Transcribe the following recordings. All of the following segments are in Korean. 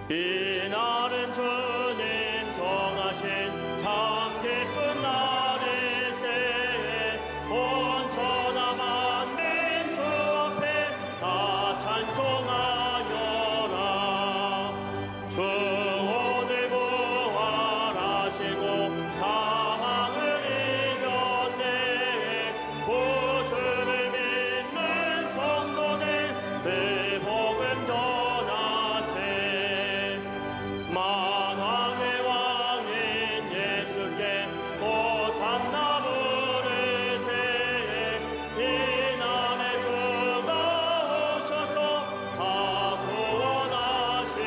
이날은 주님 정하신 참 기쁜 날일세. 온 천하 만민 주 앞에 다 찬송하여라. 주 오늘 부활하시고 사망을 이겼네. 구주를 믿는 성도들 그 복음 전하세. 만왕의 왕인 예수께 호산나 부르세. 이날에 주가 오셔서 다 구원하시리.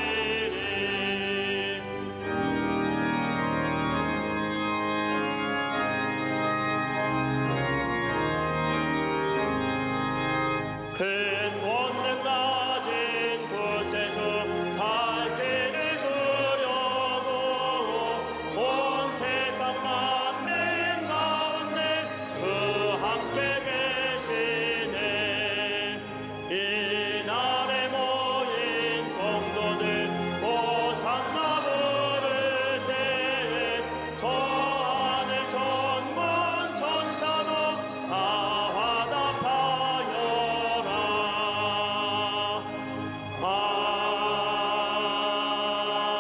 큰 권능 가진 구세주 살 길을 주려고 온 세상 만민 가운데 주 함께 계시네. 이날에 모인 성도들 호산나 부르세. 저 하늘 천군 천사도 다 화답하여라.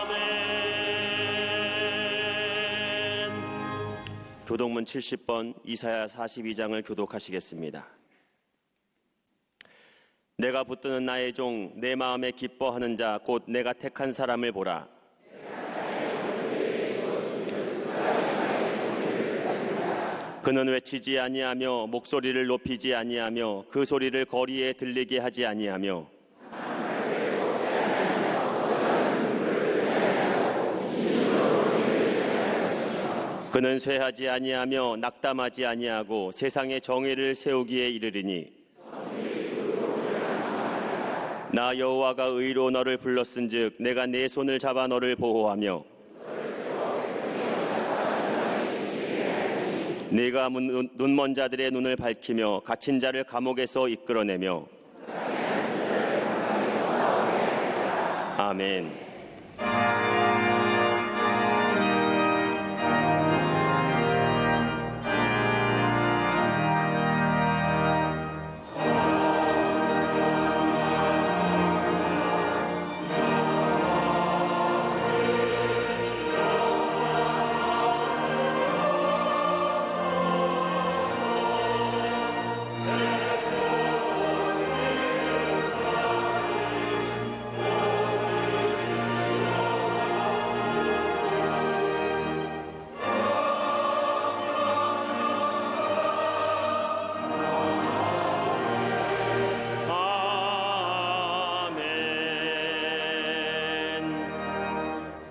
아멘. 교독문 70번 이사야 42장을 교독하시겠습니다. 내가 붙드는 나의 종 내 마음에 기뻐하는 자 곧 내가 택한 사람을 보라. 그는 외치지 아니하며 목소리를 높이지 아니하며 그 소리를 거리에 들리게 하지 아니하며 그는 쇠하지 아니하며 낙담하지 아니하고 세상의 정의를 세우기에 이르리니 나 여호와가 의로 너를 불렀은즉 내가 내 손을 잡아 너를 보호하며 네가 눈먼 자들의 눈을 밝히며 갇힌 자를 감옥에서 이끌어내며 아멘.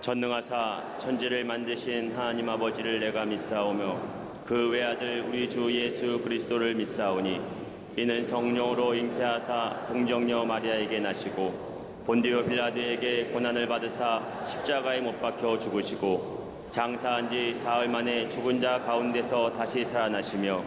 전능하사 천지를 만드신 하나님 아버지를 내가 믿사오며 그 외아들 우리 주 예수 그리스도를 믿사오니 이는 성령으로 잉태하사 동정녀 마리아에게 나시고 본디오 빌라도에게 고난을 받으사 십자가에 못 박혀 죽으시고 장사한 지 사흘 만에 죽은 자 가운데서 다시 살아나시며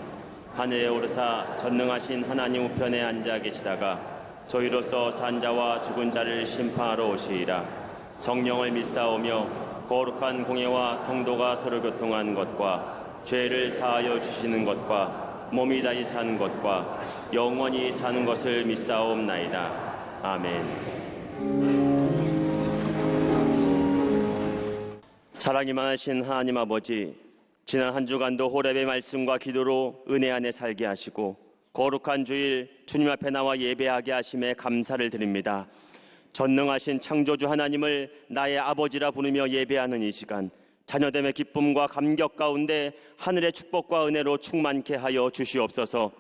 하늘에 오르사 전능하신 하나님 우편에 앉아 계시다가 저희로서 산 자와 죽은 자를 심판하러 오시리라. 성령을 믿사오며 거룩한 공예와 성도가 서로 교통한 것과 죄를 사하여 주시는 것과 몸이 다시 사는 것과 영원히 사는 것을 믿사옵나이다. 아멘. 사랑이 많으신 하나님 아버지, 지난 한 주간도 호렙의 말씀과 기도로 은혜 안에 살게 하시고 거룩한 주일 주님 앞에 나와 예배하게 하심에 감사를 드립니다. 전능하신 창조주 하나님을 나의 아버지라 부르며 예배하는 이 시간, 자녀됨의 기쁨과 감격 가운데 하늘의 축복과 은혜로 충만케 하여 주시옵소서.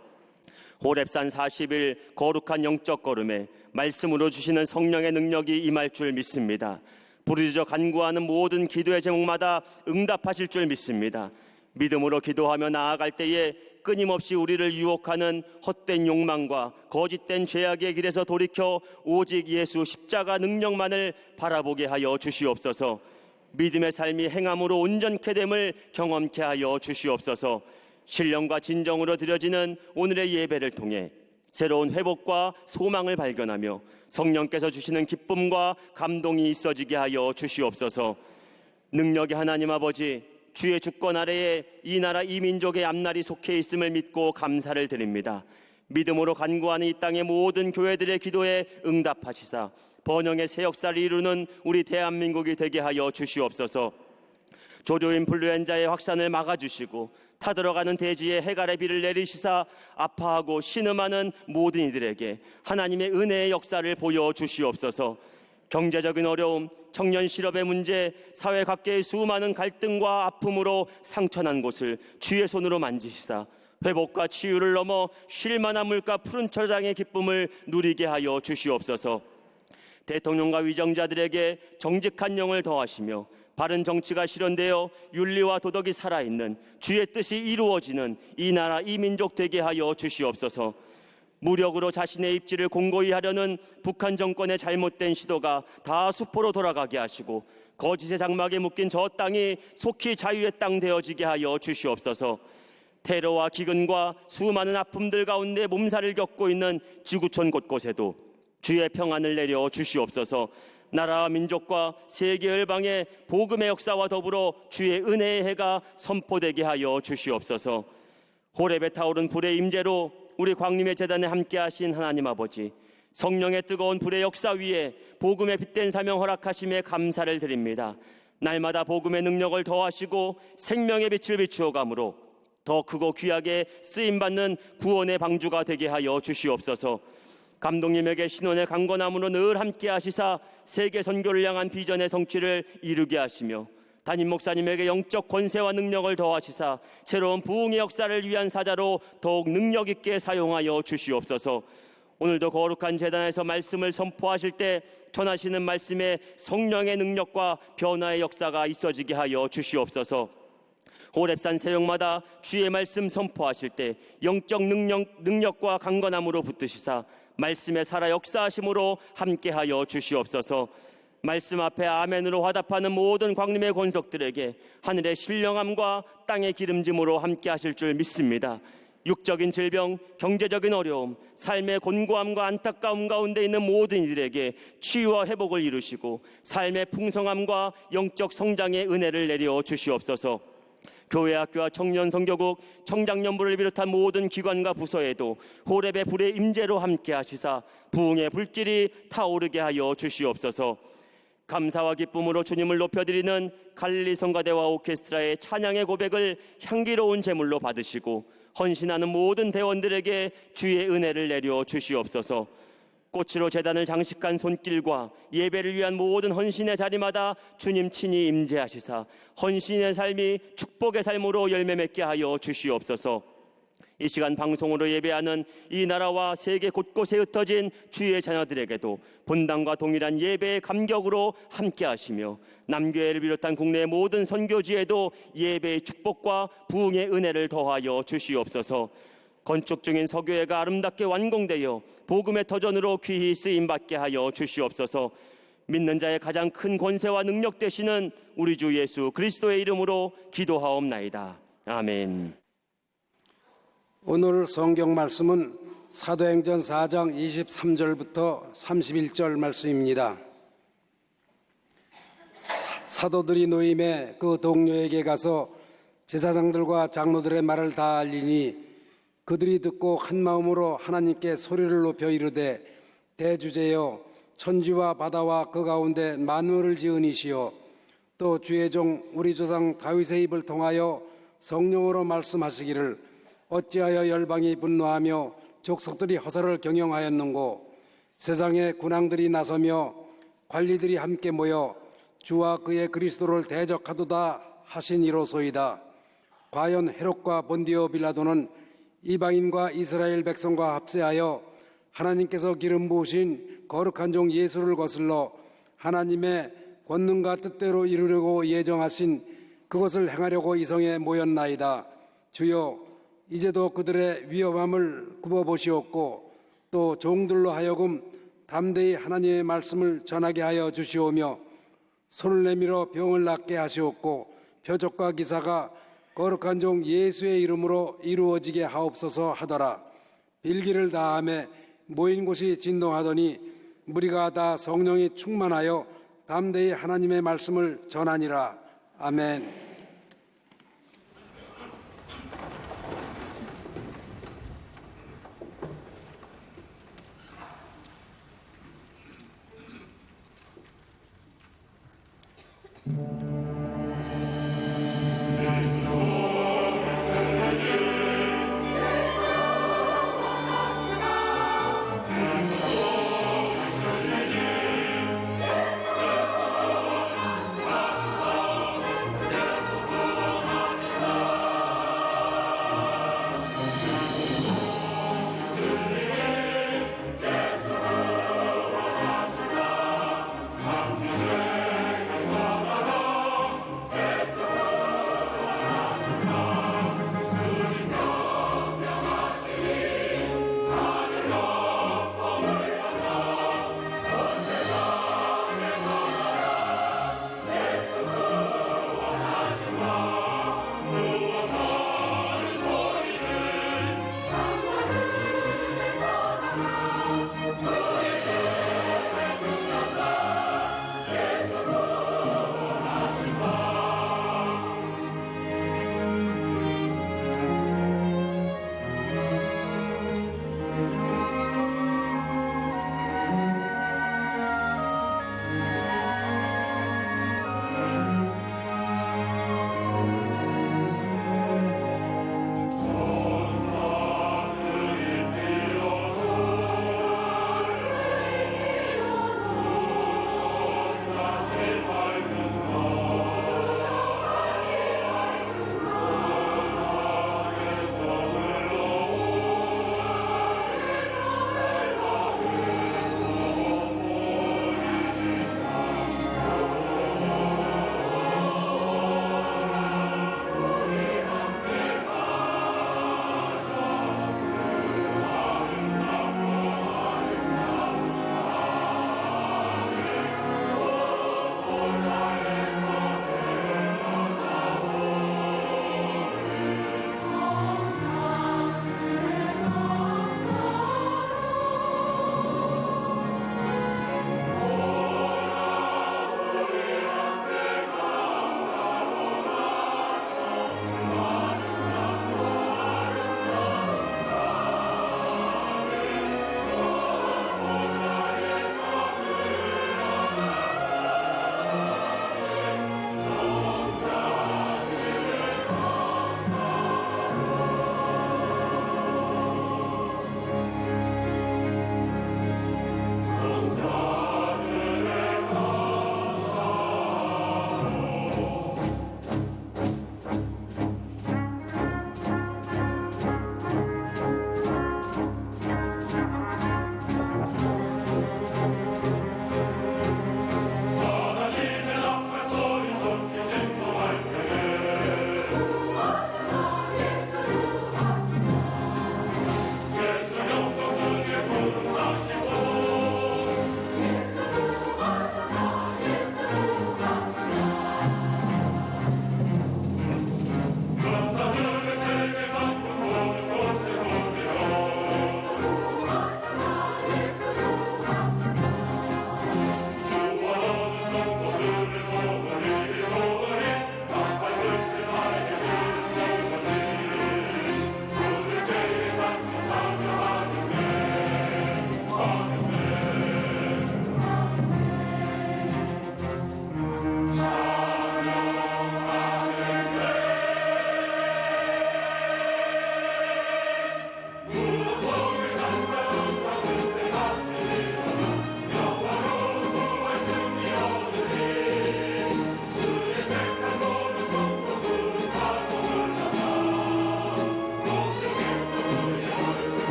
호렙산 40일 거룩한 영적 걸음에 말씀으로 주시는 성령의 능력이 임할 줄 믿습니다. 부르짖어 간구하는 모든 기도의 제목마다 응답하실 줄 믿습니다. 믿음으로 기도하며 나아갈 때에 끊임없이 우리를 유혹하는 헛된 욕망과 거짓된 죄악의 길에서 돌이켜 오직 예수 십자가 능력만을 바라보게 하여 주시옵소서. 믿음의 삶이 행함으로 온전케 됨을 경험케 하여 주시옵소서. 신령과 진정으로 드려지는 오늘의 예배를 통해 새로운 회복과 소망을 발견하며 성령께서 주시는 기쁨과 감동이 있어지게 하여 주시옵소서. 능력의 하나님 아버지, 주의 주권 아래에 이 나라 이 민족의 앞날이 속해 있음을 믿고 감사를 드립니다. 믿음으로 간구하는 이 땅의 모든 교회들의 기도에 응답하시사 번영의 새 역사를 이루는 우리 대한민국이 되게 하여 주시옵소서. 조류인플루엔자의 확산을 막아주시고 타들어가는 대지에 해갈의 비를 내리시사 아파하고 신음하는 모든 이들에게 하나님의 은혜의 역사를 보여주시옵소서. 경제적인 어려움, 청년 실업의 문제, 사회 각계의 수많은 갈등과 아픔으로 상처난 곳을 주의 손으로 만지시사 회복과 치유를 넘어 쉴만한 물가 푸른 초장의 기쁨을 누리게 하여 주시옵소서. 대통령과 위정자들에게 정직한 영을 더하시며 바른 정치가 실현되어 윤리와 도덕이 살아있는 주의 뜻이 이루어지는 이 나라 이 민족 되게 하여 주시옵소서. 무력으로 자신의 입지를 공고히 하려는 북한 정권의 잘못된 시도가 다 수포로 돌아가게 하시고 거짓의 장막에 묶인 저 땅이 속히 자유의 땅 되어지게 하여 주시옵소서. 테러와 기근과 수많은 아픔들 가운데 몸살을 겪고 있는 지구촌 곳곳에도 주의 평안을 내려 주시옵소서. 나라와 민족과 세계 열방의 복음의 역사와 더불어 주의 은혜의 해가 선포되게 하여 주시옵소서. 호렙에 타오른 불의 임재로 우리 광림의 재단에 함께하신 하나님 아버지, 성령의 뜨거운 불의 역사 위에 복음의 빛된 사명 허락하심에 감사를 드립니다. 날마다 복음의 능력을 더하시고 생명의 빛을 비추어감으로 더 크고 귀하게 쓰임받는 구원의 방주가 되게 하여 주시옵소서. 감독님에게 신원의 강건함으로 늘 함께 하시사 세계 선교를 향한 비전의 성취를 이루게 하시며 담임 목사님에게 영적 권세와 능력을 더하시사 새로운 부흥의 역사를 위한 사자로 더욱 능력 있게 사용하여 주시옵소서. 오늘도 거룩한 제단에서 말씀을 선포하실 때 전하시는 말씀에 성령의 능력과 변화의 역사가 있어지게 하여 주시옵소서. 호렙산 새벽마다 주의 말씀 선포하실 때 영적 능력과 강건함으로 붙드시사 말씀에 살아 역사하심으로 함께하여 주시옵소서. 말씀 앞에 아멘으로 화답하는 모든 광림의 권속들에게 하늘의 신령함과 땅의 기름짐으로 함께하실 줄 믿습니다. 육적인 질병, 경제적인 어려움, 삶의 곤고함과 안타까움 가운데 있는 모든 이들에게 치유와 회복을 이루시고 삶의 풍성함과 영적 성장의 은혜를 내려 주시옵소서. 교회, 학교와 청년 선교국, 청장년부를 비롯한 모든 기관과 부서에도 호렙의 불의 임재로 함께 하시사 부흥의 불길이 타오르게 하여 주시옵소서. 감사와 기쁨으로 주님을 높여드리는 갈릴리 성가대와 오케스트라의 찬양의 고백을 향기로운 제물로 받으시고 헌신하는 모든 대원들에게 주의 은혜를 내려 주시옵소서. 꽃으로 제단을 장식한 손길과 예배를 위한 모든 헌신의 자리마다 주님 친히 임재하시사 헌신의 삶이 축복의 삶으로 열매 맺게 하여 주시옵소서. 이 시간 방송으로 예배하는 이 나라와 세계 곳곳에 흩어진 주의 자녀들에게도 본당과 동일한 예배의 감격으로 함께 하시며 남교회를 비롯한 국내 모든 선교지에도 예배의 축복과 부흥의 은혜를 더하여 주시옵소서. 건축 중인 서교회가 아름답게 완공되어 복음의 터전으로 귀히 쓰임받게 하여 주시옵소서. 믿는 자의 가장 큰 권세와 능력 되시는 우리 주 예수 그리스도의 이름으로 기도하옵나이다. 아멘. 오늘 성경 말씀은 사도행전 4장 23절부터 31절 말씀입니다. 사도들이 노임에 그 동료에게 가서 제사장들과 장로들의 말을 다 알리니 그들이 듣고 한 마음으로 하나님께 소리를 높여 이르되 대주제여 천지와 바다와 그 가운데 만물을 지은 이시여 또 주의 종 우리 조상 다윗의 입을 통하여 성령으로 말씀하시기를 어찌하여 열방이 분노하며 족속들이 허사를 경영하였는고 세상의 군왕들이 나서며 관리들이 함께 모여 주와 그의 그리스도를 대적하도다 하시니로소이다. 과연 헤롯과 본디오 빌라도는 이방인과 이스라엘 백성과 합세하여 하나님께서 기름 부으신 거룩한 종 예수를 거슬러 하나님의 권능과 뜻대로 이루려고 예정하신 그것을 행하려고 이성에 모였나이다. 주여 이제도 그들의 위험함을 굽어보시옵고 또 종들로 하여금 담대히 하나님의 말씀을 전하게 하여 주시오며 손을 내밀어 병을 낫게 하시옵고 표적과 기사가 거룩한 종 예수의 이름으로 이루어지게 하옵소서 하더라. 일기를 다함에 모인 곳이 진동하더니 무리가 다 성령이 충만하여 담대히 하나님의 말씀을 전하니라. 아멘.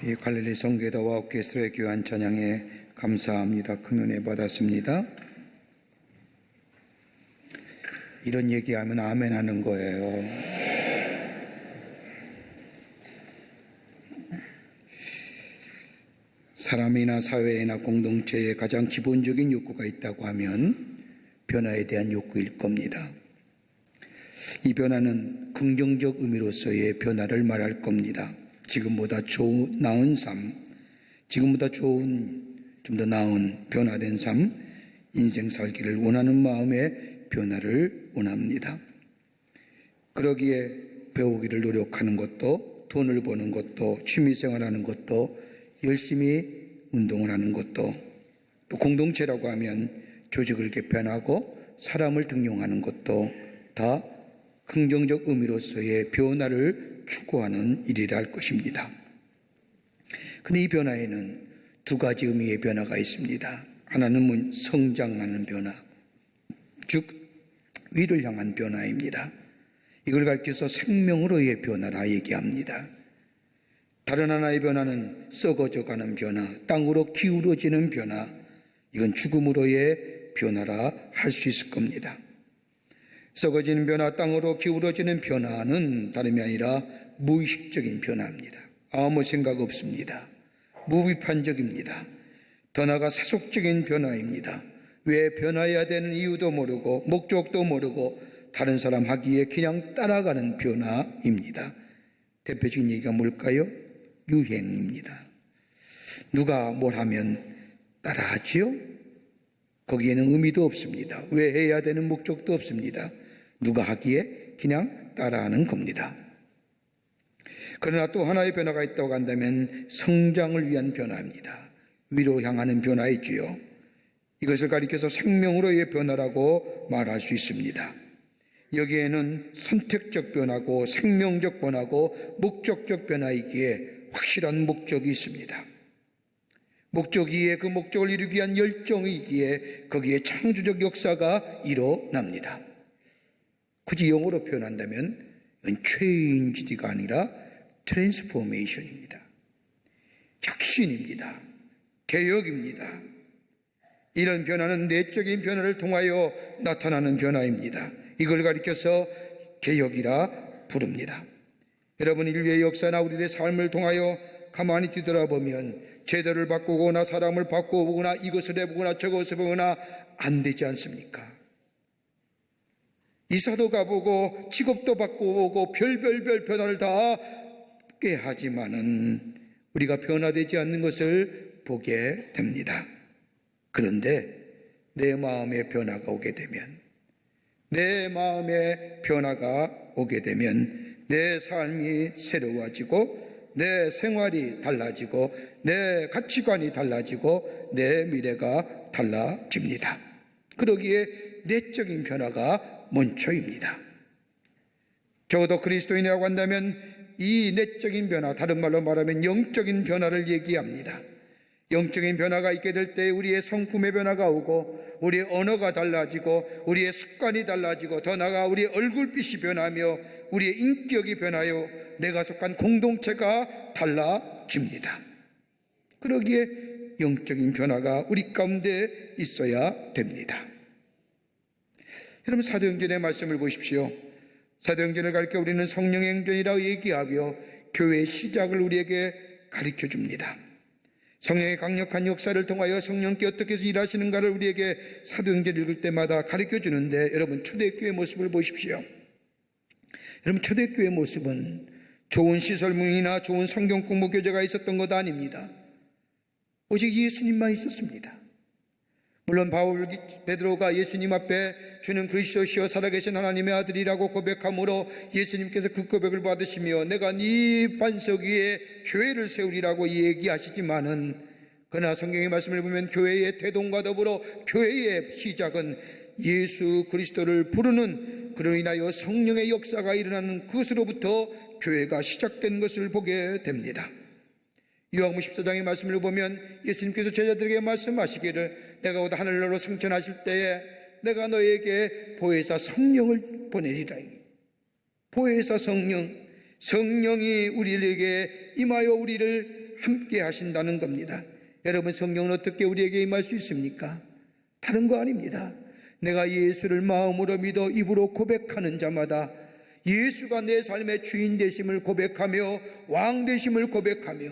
이 갈릴리 성교회와 오케스트라의 귀한 찬양에 감사합니다. 큰 은혜 받았습니다. 이런 얘기하면 아멘 하는 거예요. 사람이나 사회나 공동체에 가장 기본적인 욕구가 있다고 하면 변화에 대한 욕구일 겁니다. 이 변화는 긍정적 의미로서의 변화를 말할 겁니다. 지금보다 나은 삶, 지금보다 좋은, 좀 더 나은 변화된 삶, 인생 살기를 원하는 마음의 변화를 원합니다. 그러기에 배우기를 노력하는 것도, 돈을 버는 것도, 취미생활하는 것도, 열심히 운동을 하는 것도, 또 공동체라고 하면 조직을 개편하고 사람을 등용하는 것도 다 긍정적 의미로서의 변화를 추구하는 일이라 할 것입니다. 그런데 이 변화에는 두 가지 의미의 변화가 있습니다. 하나는 성장하는 변화, 즉 위를 향한 변화입니다. 이걸 가리켜서 생명으로의 변화라 얘기합니다. 다른 하나의 변화는 썩어져가는 변화, 땅으로 기울어지는 변화, 이건 죽음으로의 변화라 할 수 있을 겁니다. 썩어지는 변화, 땅으로 기울어지는 변화는 다름이 아니라 무의식적인 변화입니다. 아무 생각 없습니다. 무비판적입니다. 더 나아가 세속적인 변화입니다. 왜 변화해야 되는 이유도 모르고 목적도 모르고 다른 사람 하기에 그냥 따라가는 변화입니다. 대표적인 얘기가 뭘까요? 유행입니다. 누가 뭘 하면 따라하지요? 거기에는 의미도 없습니다. 왜 해야 되는 목적도 없습니다. 누가 하기에 그냥 따라하는 겁니다. 그러나 또 하나의 변화가 있다고 한다면 성장을 위한 변화입니다. 위로 향하는 변화이지요. 이것을 가리켜서 생명으로의 변화라고 말할 수 있습니다. 여기에는 선택적 변화고 생명적 변화고 목적적 변화이기에 확실한 목적이 있습니다. 목적이기에 그 목적을 이루기 위한 열정이기에 거기에 창조적 역사가 일어납니다. 굳이 영어로 표현한다면 이건 change가 아니라 transformation입니다. 혁신입니다. 개혁입니다. 이런 변화는 내적인 변화를 통하여 나타나는 변화입니다. 이걸 가리켜서 개혁이라 부릅니다. 여러분, 인류의 역사나 우리의 삶을 통하여 가만히 뒤돌아보면 제도를 바꾸거나 사람을 바꾸거나 이것을 해보거나 저것을 해보거나 안 되지 않습니까? 이사도 가보고 직업도 바꾸고 별별별 변화를 다 꽤 하지만은 우리가 변화되지 않는 것을 보게 됩니다. 그런데 내 마음의 변화가 오게 되면, 내 마음의 변화가 오게 되면 내 삶이 새로워지고 내 생활이 달라지고 내 가치관이 달라지고 내 미래가 달라집니다. 그러기에 내적인 변화가 먼저입니다. 적어도 그리스도인이라고 한다면 이 내적인 변화, 다른 말로 말하면 영적인 변화를 얘기합니다. 영적인 변화가 있게 될 때 우리의 성품의 변화가 오고 우리의 언어가 달라지고 우리의 습관이 달라지고 더 나아가 우리의 얼굴빛이 변하며 우리의 인격이 변하여 내가 속한 공동체가 달라집니다. 그러기에 영적인 변화가 우리 가운데 있어야 됩니다. 여러분, 사도행전의 말씀을 보십시오. 사도행전을 가르쳐 우리는 성령의 행전이라고 얘기하며 교회의 시작을 우리에게 가르쳐 줍니다. 성령의 강력한 역사를 통하여 성령께 어떻게 해서 일하시는가를 우리에게 사도행전 읽을 때마다 가르쳐 주는데, 여러분, 초대교회의 모습을 보십시오. 여러분, 초대교회의 모습은 좋은 시설물이나 좋은 성경 공부 교재가 있었던 것 아닙니다. 오직 예수님만 있었습니다. 물론 베드로가 예수님 앞에 주는 그리스도시요 살아계신 하나님의 아들이라고 고백함으로 예수님께서 그 고백을 받으시며 내가 네 반석 위에 교회를 세우리라고 얘기하시지만은, 그러나 성경의 말씀을 보면 교회의 태동과 더불어 교회의 시작은 예수 그리스도를 부르는, 그로 인하여 성령의 역사가 일어나는 그것으로부터 교회가 시작된 것을 보게 됩니다. 요한복음 14장의 말씀을 보면 예수님께서 제자들에게 말씀하시기를 내가 곧 하늘나라로 승천하실 때에 내가 너에게 보혜사 성령을 보내리라. 보혜사 성령이 우리에게 임하여 우리를 함께 하신다는 겁니다. 여러분, 성령은 어떻게 우리에게 임할 수 있습니까? 다른 거 아닙니다. 내가 예수를 마음으로 믿어 입으로 고백하는 자마다 예수가 내 삶의 주인 되심을 고백하며 왕 되심을 고백하며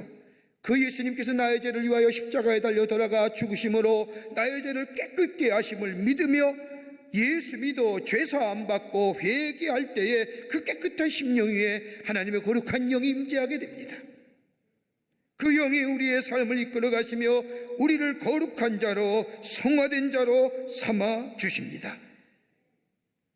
그 예수님께서 나의 죄를 위하여 십자가에 달려 돌아가 죽으심으로 나의 죄를 깨끗게 하심을 믿으며 예수 믿어 죄사함 받고 회개할 때에 그 깨끗한 심령 위에 하나님의 거룩한 영이 임재하게 됩니다. 그 영이 우리의 삶을 이끌어 가시며 우리를 거룩한 자로 성화된 자로 삼아 주십니다.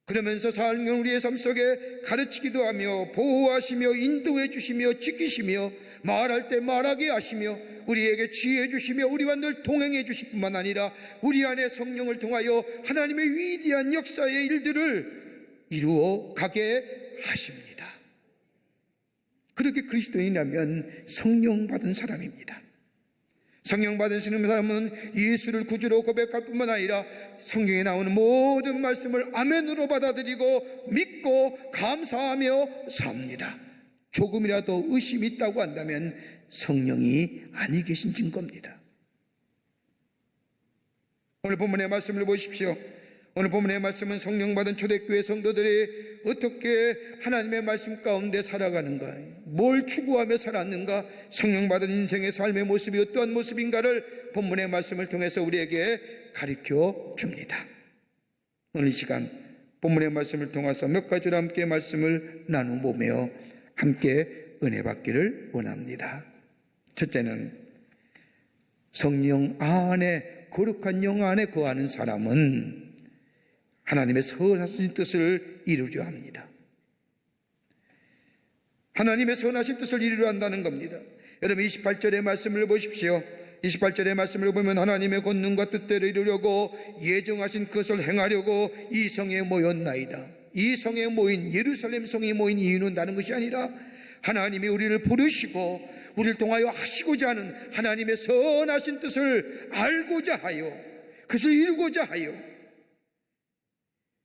그러면서 성령 우리의 삶 속에 가르치기도 하며 보호하시며 인도해 주시며 지키시며 말할 때 말하게 하시며 우리에게 지혜 주시며 우리와 늘 동행해 주실 뿐만 아니라 우리 안에 성령을 통하여 하나님의 위대한 역사의 일들을 이루어 가게 하십니다. 그렇게 그리스도인이라면 성령 받은 사람입니다. 성령 받은 사람은 예수를 구주로 고백할 뿐만 아니라 성경에 나오는 모든 말씀을 아멘으로 받아들이고 믿고 감사하며 삽니다. 조금이라도 의심이 있다고 한다면 성령이 아니 계신 증거입니다. 오늘 본문의 말씀을 보십시오. 오늘 본문의 말씀은 성령 받은 초대교회 성도들이 어떻게 하나님의 말씀 가운데 살아가는가, 뭘 추구하며 살았는가, 성령 받은 인생의 삶의 모습이 어떠한 모습인가를 본문의 말씀을 통해서 우리에게 가르쳐 줍니다. 오늘 이 시간 본문의 말씀을 통해서 몇 가지로 함께 말씀을 나눠보며 함께 은혜 받기를 원합니다. 첫째는 성령 안에, 거룩한 영 안에 거하는 사람은 하나님의 선하신 뜻을 이루려 합니다. 하나님의 선하신 뜻을 이루려 한다는 겁니다. 여러분 28절의 말씀을 보십시오. 28절의 말씀을 보면 하나님의 권능과 뜻대로 이루려고 예정하신 것을 행하려고 이 성에 모였나이다. 이 성에 모인, 예루살렘 성에 모인 이유는 다른 것이 아니라 하나님이 우리를 부르시고 우리를 통하여 하시고자 하는 하나님의 선하신 뜻을 알고자 하여 그것을 이루고자 하여,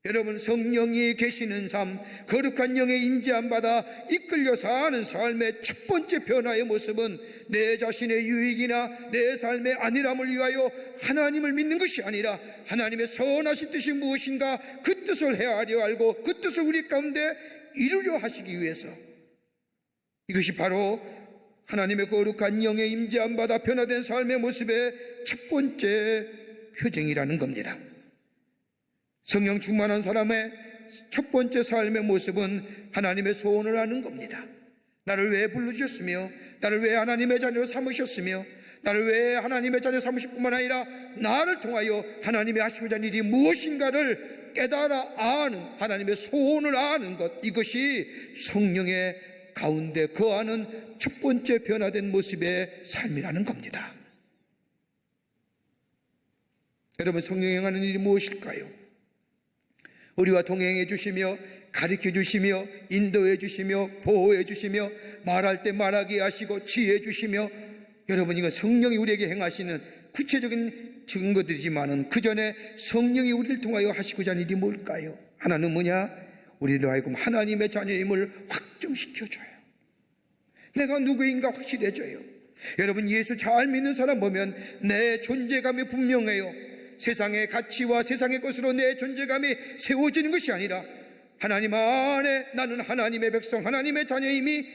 여러분 성령이 계시는 삶, 거룩한 영의 인지함 받아 이끌려 사는 삶의 첫 번째 변화의 모습은 내 자신의 유익이나 내 삶의 안일함을 위하여 하나님을 믿는 것이 아니라 하나님의 선하신 뜻이 무엇인가 그 뜻을 헤아려 알고 그 뜻을 우리 가운데 이루려 하시기 위해서, 이것이 바로 하나님의 거룩한 영의 임재함 받아 변화된 삶의 모습의 첫 번째 표징이라는 겁니다. 성령 충만한 사람의 첫 번째 삶의 모습은 하나님의 소원을 아는 겁니다. 나를 왜 부르셨으며 나를 왜 하나님의 자녀로 삼으셨으며 나를 왜 하나님의 자녀 삼으실 뿐만 아니라 나를 통하여 하나님이 하시고자 하는 일이 무엇인가를 깨달아 아는, 하나님의 소원을 아는 것, 이것이 성령의 가운데 거하는 첫 번째 변화된 모습의 삶이라는 겁니다. 여러분, 성령이 행하는 일이 무엇일까요? 우리와 동행해 주시며 가르쳐 주시며 인도해 주시며 보호해 주시며 말할 때 말하게 하시고 지혜 주시며, 여러분 이건 성령이 우리에게 행하시는 구체적인 증거들이지만은 그 전에 성령이 우리를 통하여 하시고자 하는 일이 뭘까요? 하나는 뭐냐? 우리로 하여금 하나님의 자녀임을 확정시켜줘요. 내가 누구인가 확실해져요. 여러분 예수 잘 믿는 사람 보면 내 존재감이 분명해요. 세상의 가치와 세상의 것으로 내 존재감이 세워지는 것이 아니라 하나님 안에 나는 하나님의 백성, 하나님의 자녀임이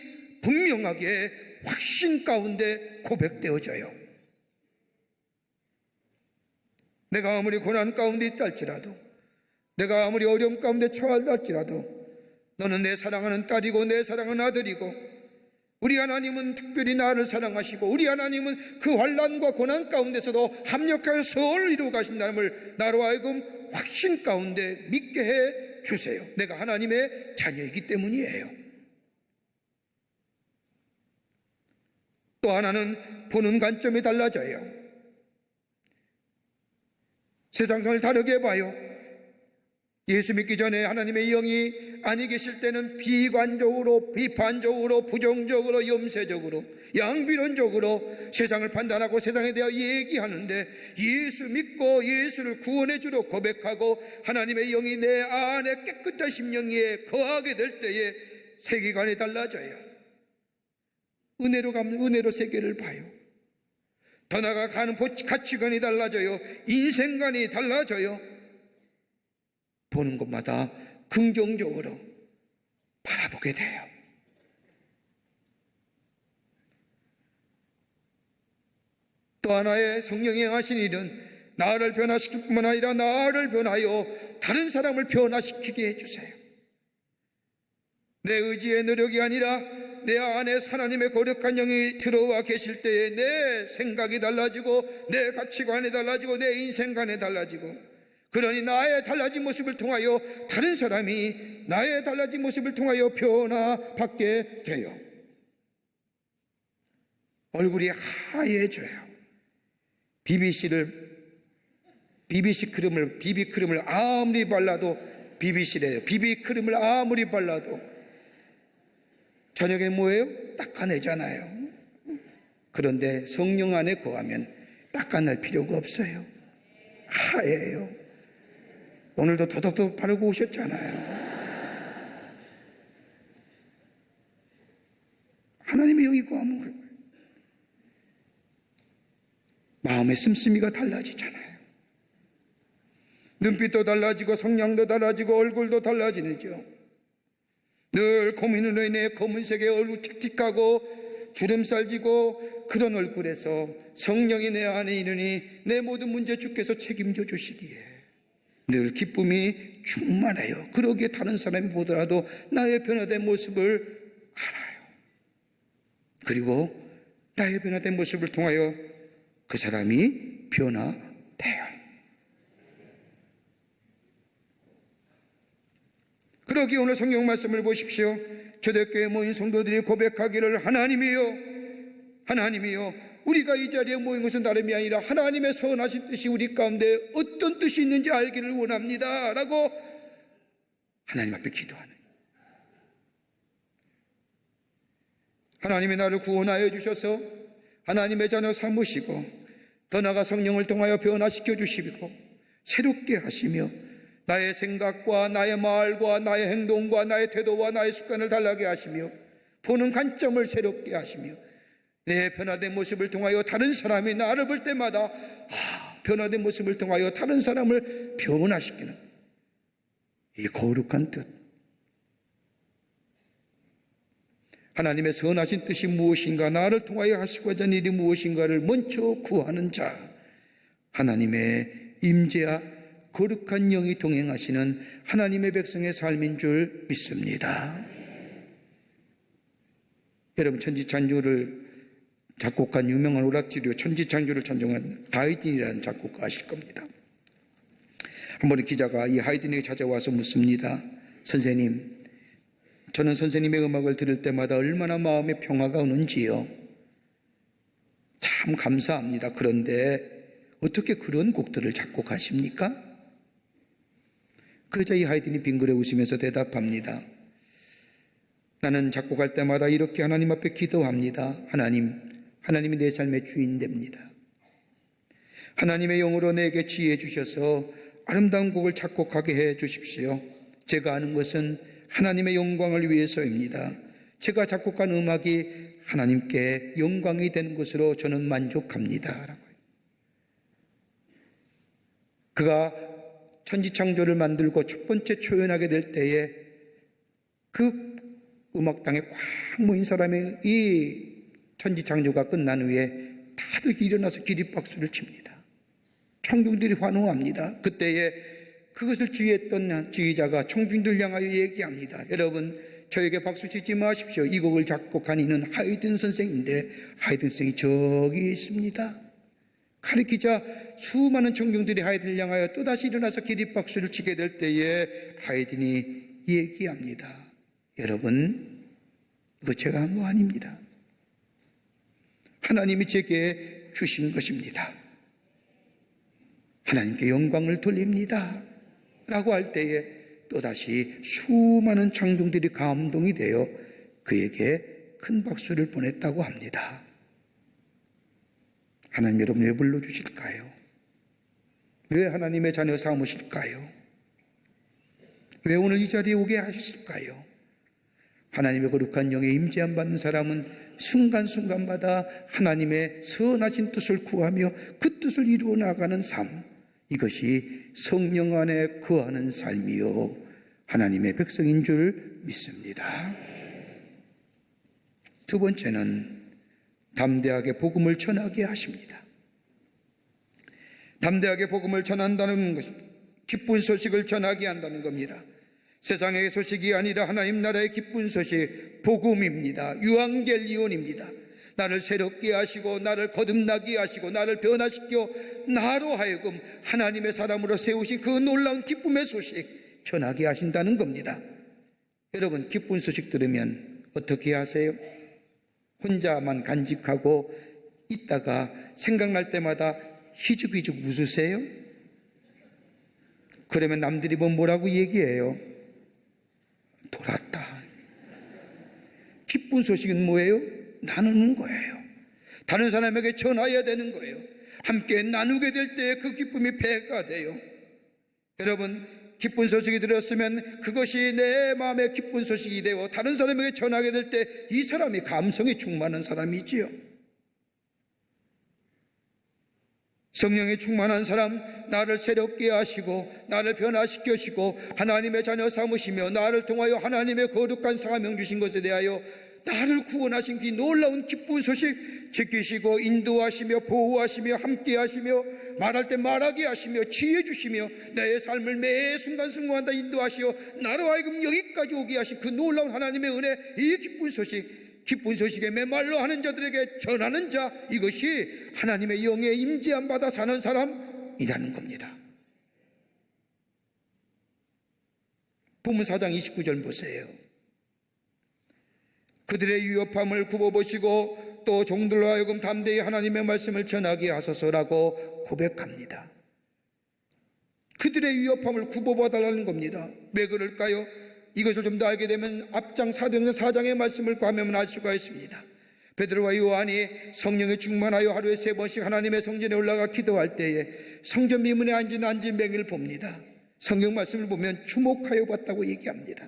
분명하게 확신 가운데 고백되어져요. 내가 아무리 고난 가운데 있다 할지라도, 내가 아무리 어려움 가운데 처한다 할지라도 너는 내 사랑하는 딸이고 내 사랑하는 아들이고, 우리 하나님은 특별히 나를 사랑하시고 우리 하나님은 그 환난과 고난 가운데서도 합력하여 선을 이루어 가신다는 나로 하여금 확신 가운데 믿게 해 주세요. 내가 하나님의 자녀이기 때문이에요. 또 하나는 보는 관점이 달라져요. 세상을 다르게 봐요. 예수 믿기 전에 하나님의 영이 아니 계실 때는 비관적으로, 비판적으로, 부정적으로, 염세적으로, 양비론적으로 세상을 판단하고 세상에 대해 얘기하는데, 예수 믿고 예수를 구원의 주로 고백하고 하나님의 영이 내 안에 깨끗한 심령 위에 거하게 될 때에 세계관이 달라져요. 은혜로 갚는 은혜로 세계를 봐요. 더 나아가는 가치관이 달라져요. 인생관이 달라져요. 보는 것마다 긍정적으로 바라보게 돼요. 또 하나의 성령이 행하신 일은 나를 변화시킬 뿐만 아니라 나를 변하여 다른 사람을 변화시키게 해주세요. 내 의지의 노력이 아니라 내 안에 하나님의 거룩한 영이 들어와 계실 때에 내 생각이 달라지고 내 가치관이 달라지고 내 인생관이 달라지고, 그러니 나의 달라진 모습을 통하여 다른 사람이 나의 달라진 모습을 통하여 변화받게 돼요. 얼굴이 하얘져요. 비비크림을 아무리 발라도 비비시래요. 비비크림을 아무리 발라도 저녁에 뭐예요? 닦아내잖아요. 그런데 성령 안에 거하면 닦아낼 필요가 없어요. 하얘요. 오늘도 도덕도 바르고 오셨잖아요. 하나님이 여기 거하면 그래요. 마음의 씀씀이가 달라지잖아요. 눈빛도 달라지고 성량도 달라지고 얼굴도 달라지죠. 늘 고민으로 인해 검은색의 얼굴 틱틱하고 주름살 지고 그런 얼굴에서 성령이 내 안에 있으니 내 모든 문제 주께서 책임져 주시기에 늘 기쁨이 충만해요. 그러기에 다른 사람이 보더라도 나의 변화된 모습을 알아요. 그리고 나의 변화된 모습을 통하여 그 사람이 변화돼요. 그러기에 오늘 성경 말씀을 보십시오. 초대교회에 모인 성도들이 고백하기를 하나님이요 우리가 이 자리에 모인 것은 다름이 아니라 하나님의 선하신 뜻이 우리 가운데 어떤 뜻이 있는지 알기를 원합니다 라고 하나님 앞에 기도하는, 하나님이 나를 구원하여 주셔서 하나님의 자녀 삼으시고 더 나아가 성령을 통하여 변화시켜 주시고 새롭게 하시며 나의 생각과 나의 말과 나의 행동과 나의 태도와 나의 습관을 달라게 하시며 보는 관점을 새롭게 하시며 내 변화된 모습을 통하여 다른 사람이 나를 볼 때마다 변화된 모습을 통하여 다른 사람을 변화시키는 이 거룩한 뜻, 하나님의 선하신 뜻이 무엇인가, 나를 통하여 하시고자 하는 일이 무엇인가를 먼저 구하는 자, 하나님의 임재와 거룩한 영이 동행하시는 하나님의 백성의 삶인 줄 믿습니다. 여러분, 천지창조를 작곡한 유명한 오락지로 천지창조를 찬송한 하이든이라는 작곡가 아실 겁니다. 한 번은 기자가 이 하이든에게 찾아와서 묻습니다. 선생님, 저는 선생님의 음악을 들을 때마다 얼마나 마음의 평화가 오는지요. 참 감사합니다. 그런데 어떻게 그런 곡들을 작곡하십니까? 그러자 이 하이든이 빙그레 웃으면서 대답합니다. 나는 작곡할 때마다 이렇게 하나님 앞에 기도합니다. 하나님이 내 삶의 주인 됩니다. 하나님의 영으로 내게 지혜 주셔서 아름다운 곡을 작곡하게 해 주십시오. 제가 아는 것은 하나님의 영광을 위해서입니다. 제가 작곡한 음악이 하나님께 영광이 되는 것으로 저는 만족합니다. 그가 천지창조를 만들고 첫 번째 초연하게 될 때에 그 음악당에 꽉 모인 사람의 이 천지창조가 끝난 후에 다들 일어나서 기립박수를 칩니다. 청중들이 환호합니다. 그때에 그것을 지휘했던 지휘자가 청중들 향하여 얘기합니다. 여러분, 저에게 박수 치지 마십시오. 이 곡을 작곡한 이는 하이든 선생인데 하이든 선생이 저기 있습니다. 가르치자 수많은 청중들이 하이든을 향하여 또다시 일어나서 기립박수를 치게 될 때에 하이든이 얘기합니다. 여러분, 이거 제가 한 거 아닙니다. 하나님이 제게 주신 것입니다. 하나님께 영광을 돌립니다 라고 할 때에 또다시 수많은 청중들이 감동이 되어 그에게 큰 박수를 보냈다고 합니다. 하나님, 여러분 왜 불러주실까요? 왜 하나님의 자녀 삼으실까요? 왜 오늘 이 자리에 오게 하셨을까요? 하나님의 거룩한 영에 임재함 받는 사람은 순간순간마다 하나님의 선하신 뜻을 구하며 그 뜻을 이루어 나가는 삶, 이것이 성령 안에 거하는 삶이요 하나님의 백성인 줄 믿습니다. 두 번째는 담대하게 복음을 전하게 하십니다. 담대하게 복음을 전한다는 것입니다. 기쁜 소식을 전하게 한다는 겁니다. 세상의 소식이 아니라 하나님 나라의 기쁜 소식, 복음입니다. 유앙겔리온입니다. 나를 새롭게 하시고 나를 거듭나게 하시고 나를 변화시켜 나로 하여금 하나님의 사람으로 세우신 그 놀라운 기쁨의 소식 전하게 하신다는 겁니다. 여러분, 기쁜 소식 들으면 어떻게 하세요? 혼자만 간직하고 있다가 생각날 때마다 희죽희죽 웃으세요? 그러면 남들이 뭐라고 얘기해요? 돌았다. 기쁜 소식은 뭐예요? 나누는 거예요. 다른 사람에게 전해야 되는 거예요. 함께 나누게 될 때 그 기쁨이 배가 돼요. 여러분, 기쁜 소식이 들었으면 그것이 내 마음의 기쁜 소식이 되어 다른 사람에게 전하게 될 때 이 사람이 감성에 충만한 사람이지요. 성령에 충만한 사람, 나를 새롭게 하시고 나를 변화시키시고 하나님의 자녀 삼으시며 나를 통하여 하나님의 거룩한 사명 주신 것에 대하여 나를 구원하신 그 놀라운 기쁜 소식 지키시고 인도하시며 보호하시며 함께하시며 말할 때 말하게 하시며 지혜 주시며 내 삶을 매 순간순간마다 인도하시어 나로 하여금 여기까지 오게 하신 그 놀라운 하나님의 은혜, 이 기쁜 소식에 메말라 하는 자들에게 전하는 자, 이것이 하나님의 영에 임재함 받아 사는 사람이라는 겁니다. 본문 4장 29절 보세요. 그들의 위협함을 굽어보시고 또 종들로 하여금 담대히 하나님의 말씀을 전하게 하소서라고 고백합니다. 그들의 위협함을 굽어봐달라는 겁니다. 왜 그럴까요? 이것을 좀 더 알게 되면 앞장 사도행전 4장의 말씀을 구하면 알 수가 있습니다. 베드로와 요한이 성령에 충만하여 하루에 3번씩 하나님의 성전에 올라가 기도할 때에 성전 미문에 앉은 안진뱅이를 봅니다. 성경 말씀을 보면 주목하여 봤다고 얘기합니다.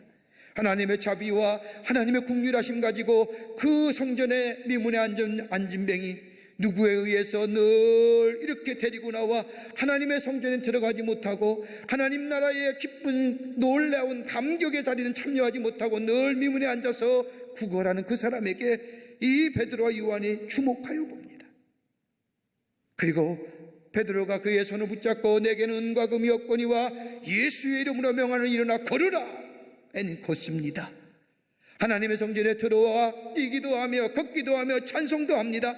하나님의 자비와 하나님의 긍휼하심 가지고 그 성전의 미문에 앉은 안진뱅이, 누구에 의해서 늘 이렇게 데리고 나와 하나님의 성전에 들어가지 못하고 하나님 나라의 기쁜 놀라운 감격의 자리는 참여하지 못하고 늘 미문에 앉아서 구걸하는 그 사람에게 이 베드로와 요한이 주목하여 봅니다. 그리고 베드로가 그의 손을 붙잡고 내게는 은과 금이 없거니와 예수의 이름으로 명하는 일어나 걸으라 애는 걷습니다. 하나님의 성전에 들어와 뛰기도 하며 걷기도 하며 찬송도 합니다.